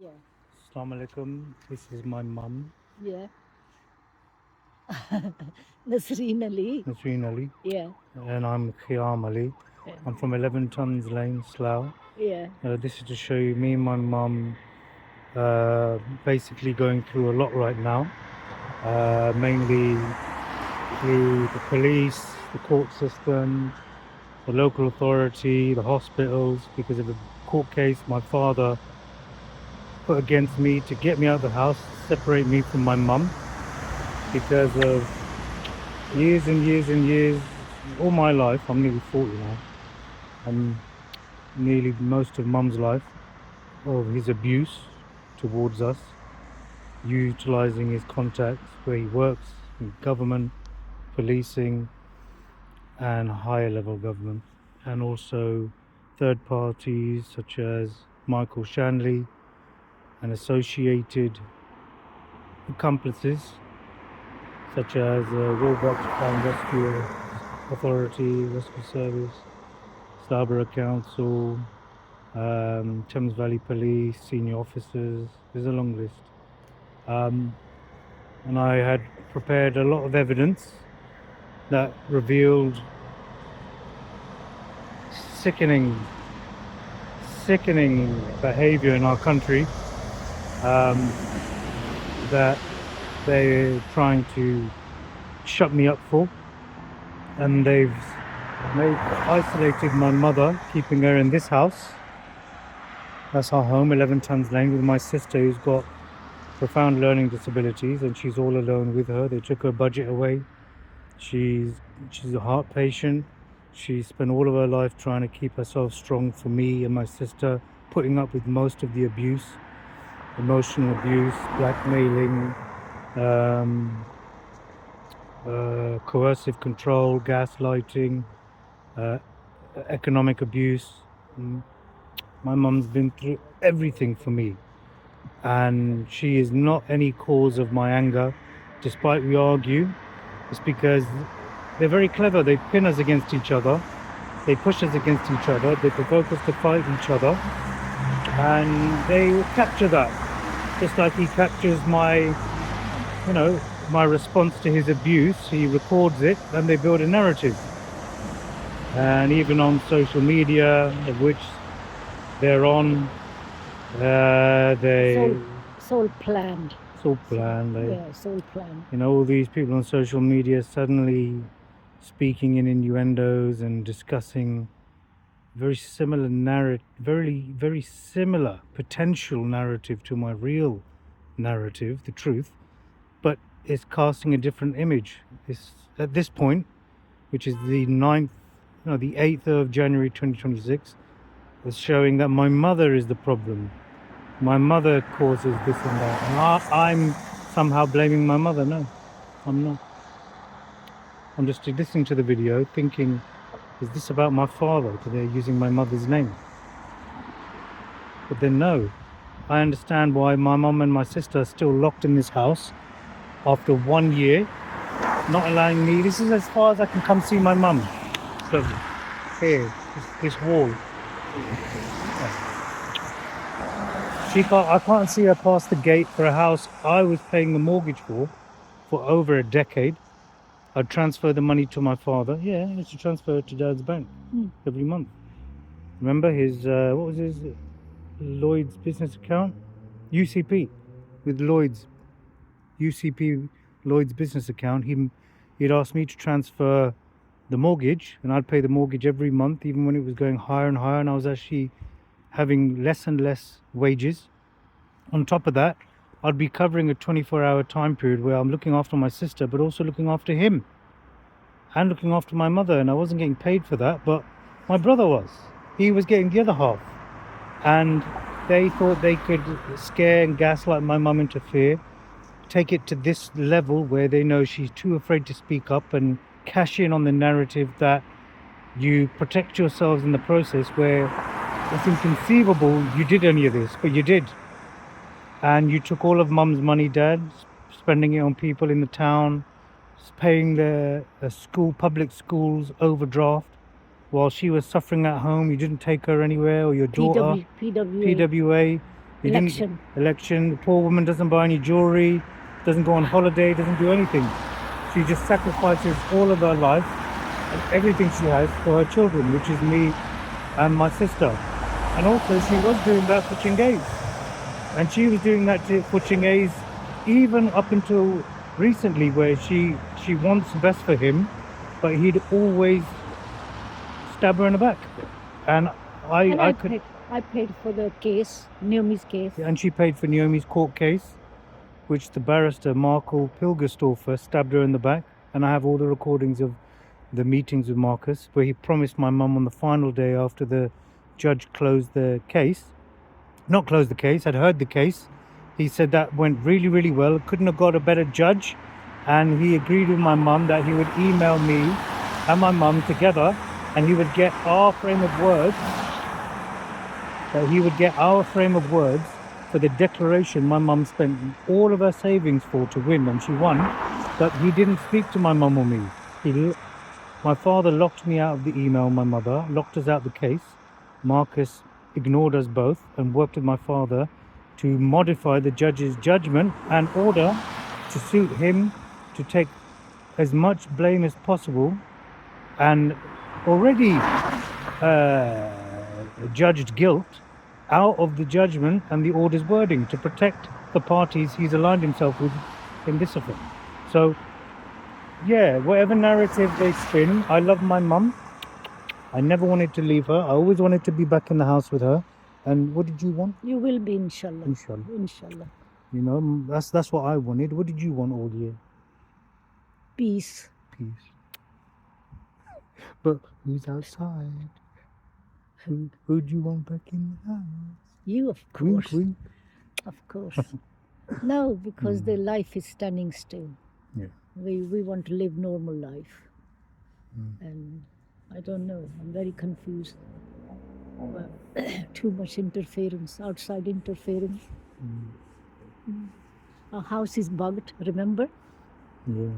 Yeah. Assalamu alaikum. This is my mum, Yeah. Nasreen Ali. Nasreen Ali, Yeah. and I'm Khayam Ali. Yeah. I'm from 11 Thames Lane, Slough. Yeah. This is to show you me and my mum basically going through a lot right now, mainly through the police, the court system, the local authority, the hospitals, because of a court case my father put against me to get me out of the house, separate me from my mum, because of years and years and years, all my life, I'm nearly 40 now, and nearly most of mum's life, of his abuse towards us, utilising his contacts where he works in government, policing, and higher level government, and also third parties such as Michael Shanley and associated accomplices such as Roebuck Town Rescue Authority, Rescue Service, Slough Borough Council, Thames Valley Police, senior officers. There's a long list. And I had prepared a lot of evidence that revealed sickening behavior in our country, that they're trying to shut me up for, and they've isolated my mother, keeping her in this house. That's our home, 11 Thames Lane, with my sister who's got profound learning disabilities, and she's all alone with her. They took her budget away. She's a heart patient. She spent all of her life trying to keep herself strong for me and my sister, putting up with most of the abuse, emotional abuse, blackmailing, coercive control, gaslighting, economic abuse. My mum's been through everything for me, and she is not any cause of my anger, despite we argue. It's because they're very clever. They pin us against each other, they push us against each other, they provoke us to fight each other, and they will capture that, just like he captures my response to his abuse. He records it and they build a narrative. And even on social media, of which they're on, It's all planned. it's all planned. Yeah, it's all planned. All these people on social media suddenly speaking in innuendos and discussing very similar very similar potential narrative to my real narrative, the truth, but it's casting a different image. It's at this point, which is the 8th of January 2026, is showing that my mother is the problem. My mother causes this and that, and I'm somehow blaming my mother. No, I'm not. I'm just listening to the video thinking, is this about my father? Because they're using my mother's name. But then no, I understand why my mum and my sister are still locked in this house after 1 year, not allowing me. This is as far as I can come see my mum. So here, this wall. I can't see her past the gate for a house I was paying the mortgage for over a decade. I'd transfer the money to my father. Yeah, I used to transfer it to Dad's bank every month. Remember his, what was his, Lloyd's business account? UCP, with Lloyd's. UCP, Lloyd's business account. He'd asked me to transfer the mortgage, and I'd pay the mortgage every month, even when it was going higher and higher, and I was actually having less and less wages. On top of that, I'd be covering a 24-hour time period where I'm looking after my sister, but also looking after him and looking after my mother, and I wasn't getting paid for that, but my brother was. He was getting the other half, and they thought they could scare and gaslight my mum into fear, take it to this level where they know she's too afraid to speak up, and cash in on the narrative that you protect yourselves in the process, where it's inconceivable you did any of this, but you did. And you took all of mum's money, Dad, spending it on people in the town, paying the public schools overdraft, while she was suffering at home. You didn't take her anywhere, or your daughter. PWA. He Election. Election. The poor woman doesn't buy any jewelry, doesn't go on holiday, doesn't do anything. She just sacrifices all of her life and everything she has for her children, which is me and my sister. And also she was doing that for Chengaz. And she was doing that for Chengaz even up until recently, where she wants the best for him, but he'd always stab her in the back. And I paid for the case, Naomi's case. and she paid for Naomi's court case, which the barrister Marco Pilgerstorfer stabbed her in the back. And I have all the recordings of the meetings with Marcus, where he promised my mum on the final day after the judge closed the case, not closed the case, had heard the case. He said that went really, really well. Couldn't have got a better judge. And he agreed with my mum that he would email me and my mum together, and he would get our frame of words. For the declaration my mum spent all of her savings for to win, and she won. But he didn't speak to my mum or me. My father locked me out of the email, my mother locked us out of the case. Marcus ignored us both and worked with my father to modify the judge's judgment and order to suit him to take as much blame as possible, and already judged guilt out of the judgment and the order's wording to protect the parties he's aligned himself with in this affair. So yeah, whatever narrative they spin, I love my mum. I never wanted to leave her. I always wanted to be back in the house with her. And what did you want? You will be, inshallah. Inshallah. Inshallah. You know, that's what I wanted. What did you want all year? Peace. Peace. But who's outside? Who do you want back in the house? You, of course. Wink. Of course. No, because their life is standing still. Yeah. We want to live normal life. And I don't know, I'm very confused. Too much interference, outside interference. Our house is bugged, remember? Yeah.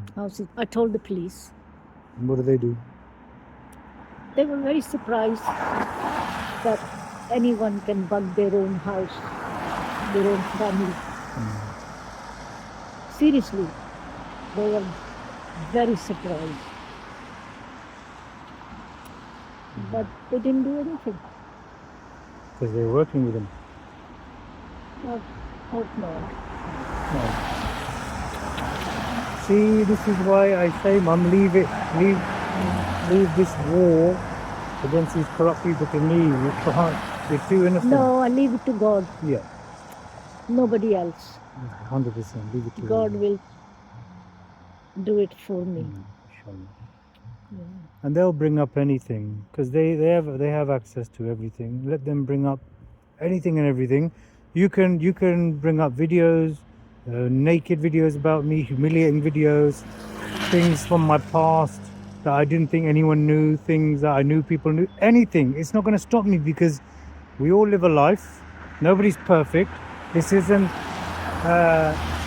I told the police. And what do they do? They were very surprised that anyone can bug their own house, their own family. Seriously, they were very surprised. But they didn't do anything. Because they're working with them. I hope not. No. See, this is why I say, Mum, leave this war against these corrupt people to me. You can't. You're too innocent. No, I leave it to God. Yeah. Nobody else. 100%. Leave it to God will do it for me. Inshallah. Yeah. And they'll bring up anything, because they have access to everything. Let them bring up anything and everything. You can bring up videos, naked videos about me, humiliating videos, things from my past that I didn't think anyone knew, things that I knew people knew, anything. It's not going to stop me, because we all live a life. Nobody's perfect. This isn't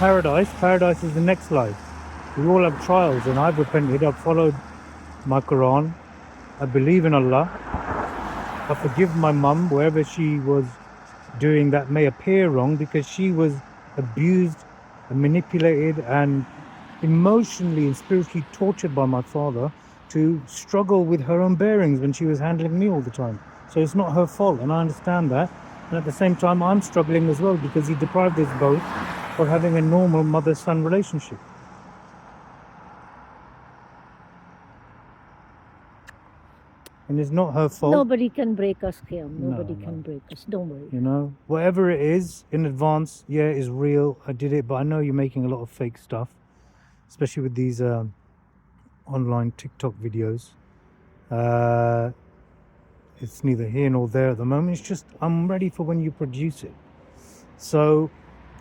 paradise. Paradise is the next life. We all have trials, and I've repented. I've followed my Quran. I believe in Allah. I forgive my mum wherever she was doing that may appear wrong, because she was abused and manipulated and emotionally and spiritually tortured by my father to struggle with her own bearings when she was handling me all the time. So it's not her fault, and I understand that. And at the same time, I'm struggling as well, because he deprived us both of having a normal mother-son relationship. And it's not her fault. Nobody can break us, Khayam. Nobody No. can break us. Don't worry. You know, whatever it is in advance, yeah, is real. I did it, but I know you're making a lot of fake stuff, especially with these online TikTok videos. It's neither here nor there at the moment. It's just I'm ready for when you produce it. So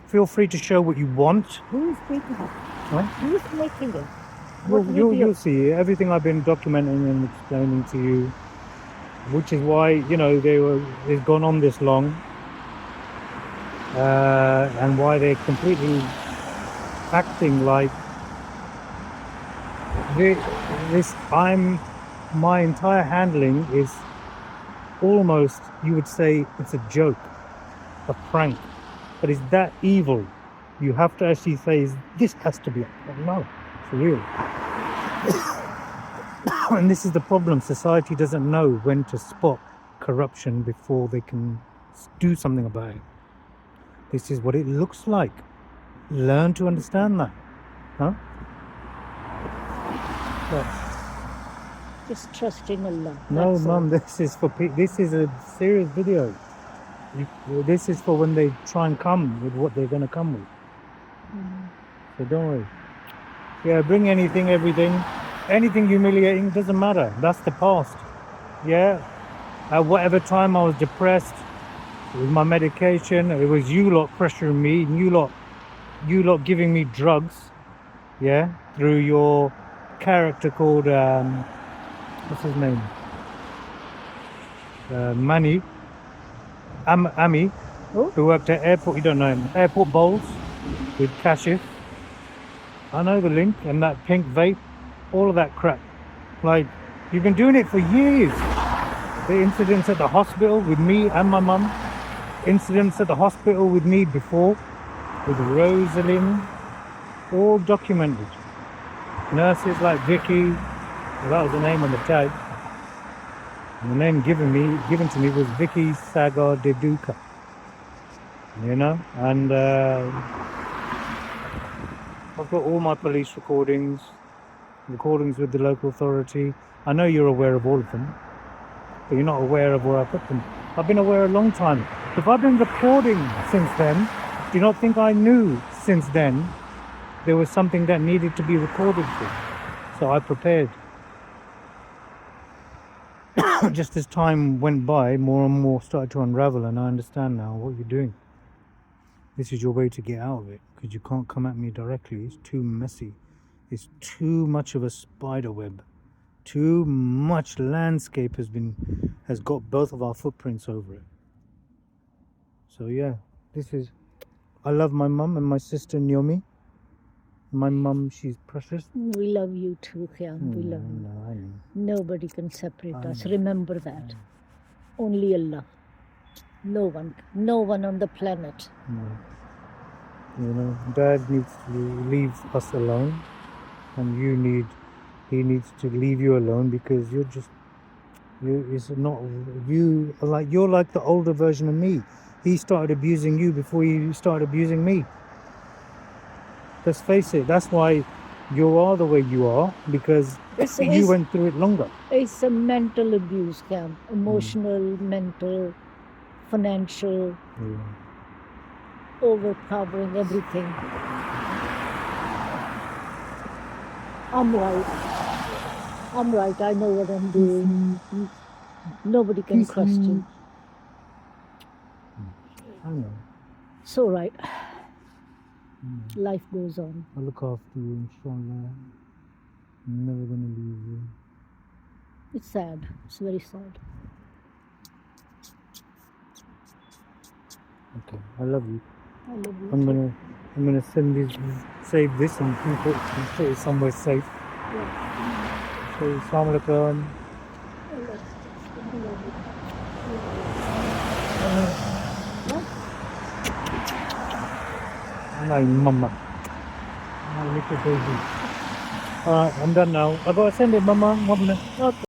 feel free to show what you want. Who is making it? Huh? Who is making it? You'll see everything I've been documenting and explaining to you, which is why, you know, it's gone on this long, and why they're completely acting like my entire handling is almost, you would say, it's a joke, a prank. But it's that evil. You have to actually say, this has to be no, for real. And this is the problem. Society doesn't know when to spot corruption before they can do something about it. This is what it looks like. Learn to understand that. Huh? But, Just trust in Allah. no, that's all. Mum, this is for this is a serious video. This is for when they try and come with what they're going to come with. So don't worry. Yeah, bring anything, everything. Anything humiliating, doesn't matter. That's the past. Yeah. At whatever time I was depressed with my medication, it was you lot pressuring me, and you lot giving me drugs. Yeah. Through your character called what's his name? Mani. Ami, Who? who worked at airport, you don't know him, Airport Bowls with Kashif. I know the link, and that pink vape, all of that crap. Like, you've been doing it for years. The incidents at the hospital with me and my mum, incidents at the hospital with me before, with Rosalind, all documented. Nurses like Vicky, well, that was the name on the tag. And the name given to me was Vicky Sagar Deduka. You know, and I've got all my police recordings with the local authority. I know you're aware of all of them, but you're not aware of where I put them. I've been aware a long time. If I've been recording since then, do you not think I knew since then there was something that needed to be recorded for? So I prepared. Just as time went by, more and more started to unravel, and I understand now what you're doing. This is your way to get out of it, because you can't come at me directly. It's too messy. It's too much of a spider web. Too much landscape has got both of our footprints over it. So yeah, I love my mum and my sister Naomi. My mum, she's precious. We love you too, Khayam. We love you. No, I know. Nobody can separate I us. know. Remember that. Only Allah. No one on the planet. No. You know, Dad needs to leave us alone, and he needs to leave you alone, because you're like the older version of me. He started abusing you before you started abusing me. Let's face it, that's why you are the way you are, because you went through it longer. It's a mental abuse, Khayam. Emotional, mental, financial, overpowering everything. I'm right. I know what I'm doing. Nobody can question. I know. It's all right. Life goes on. I'll look after you, inshallah. I'm never going to leave you. It's sad. It's very sad. Okay, I love you. I love you. I'm gonna save this and put it somewhere safe. Yeah. So, Assalamu alaikum. My mama. My little baby. Alright, I'm done now. I gotta send it, mama. 1 minute. Okay.